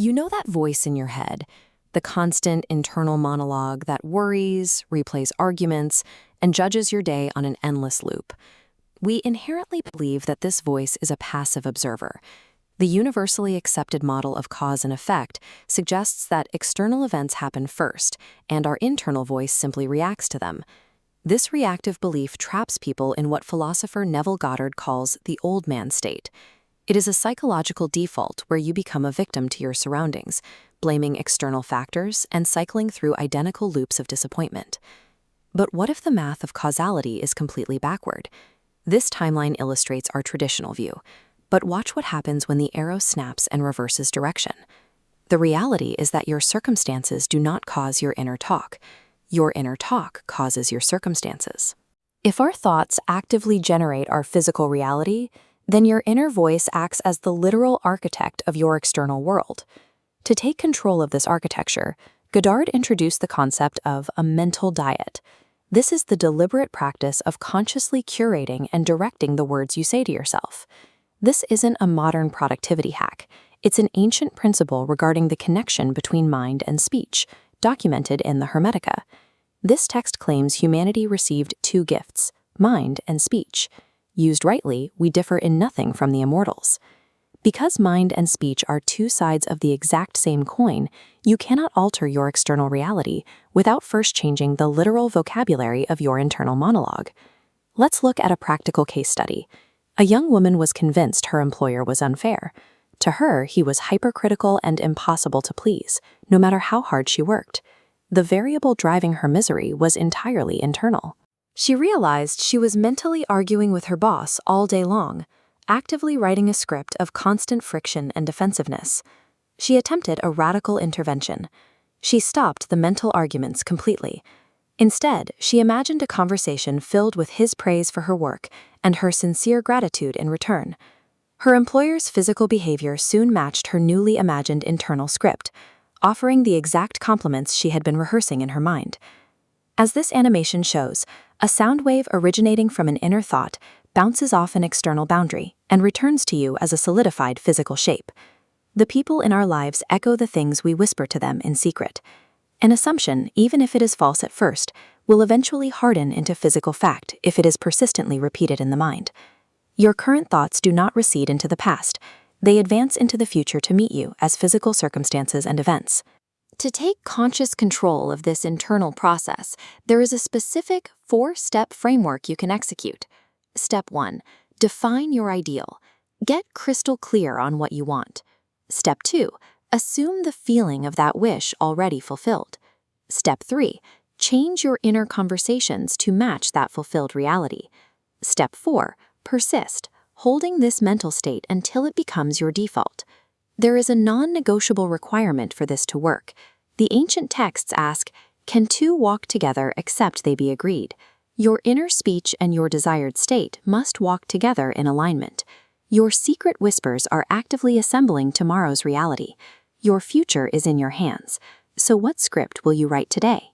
You know that voice in your head, the constant internal monologue that worries, replays arguments, and judges your day on an endless loop. We inherently believe that this voice is a passive observer. The universally accepted model of cause and effect suggests that external events happen first, and our internal voice simply reacts to them. This reactive belief traps people in what philosopher Neville Goddard calls the old man state. It is a psychological default where you become a victim to your surroundings, blaming external factors and cycling through identical loops of disappointment. But what if the math of causality is completely backward? This timeline illustrates our traditional view, but watch what happens when the arrow snaps and reverses direction. The reality is that your circumstances do not cause your inner talk. Your inner talk causes your circumstances. If our thoughts actively generate our physical reality, then your inner voice acts as the literal architect of your external world. To take control of this architecture, Goddard introduced the concept of a mental diet. This is the deliberate practice of consciously curating and directing the words you say to yourself. This isn't a modern productivity hack. It's an ancient principle regarding the connection between mind and speech, documented in the Hermetica. This text claims humanity received two gifts, mind and speech. Used rightly, we differ in nothing from the immortals. Because mind and speech are two sides of the exact same coin, you cannot alter your external reality without first changing the literal vocabulary of your internal monologue. Let's look at a practical case study. A young woman was convinced her employer was unfair. To her, he was hypercritical and impossible to please, no matter how hard she worked. The variable driving her misery was entirely internal. She realized she was mentally arguing with her boss all day long, actively writing a script of constant friction and defensiveness. She attempted a radical intervention. She stopped the mental arguments completely. Instead, she imagined a conversation filled with his praise for her work and her sincere gratitude in return. Her employer's physical behavior soon matched her newly imagined internal script, offering the exact compliments she had been rehearsing in her mind. As this animation shows, a sound wave originating from an inner thought bounces off an external boundary and returns to you as a solidified physical shape. The people in our lives echo the things we whisper to them in secret. An assumption, even if it is false at first, will eventually harden into physical fact if it is persistently repeated in the mind. Your current thoughts do not recede into the past. They advance into the future to meet you as physical circumstances and events. To take conscious control of this internal process, there is a specific 4-step framework you can execute. Step 1. Define your ideal. Get crystal clear on what you want. Step 2. Assume the feeling of that wish already fulfilled. Step 3. Change your inner conversations to match that fulfilled reality. Step 4. Persist, holding this mental state until it becomes your default. There is a non-negotiable requirement for this to work. The ancient texts ask, "Can two walk together except they be agreed?" Your inner speech and your desired state must walk together in alignment. Your secret whispers are actively assembling tomorrow's reality. Your future is in your hands. So what script will you write today?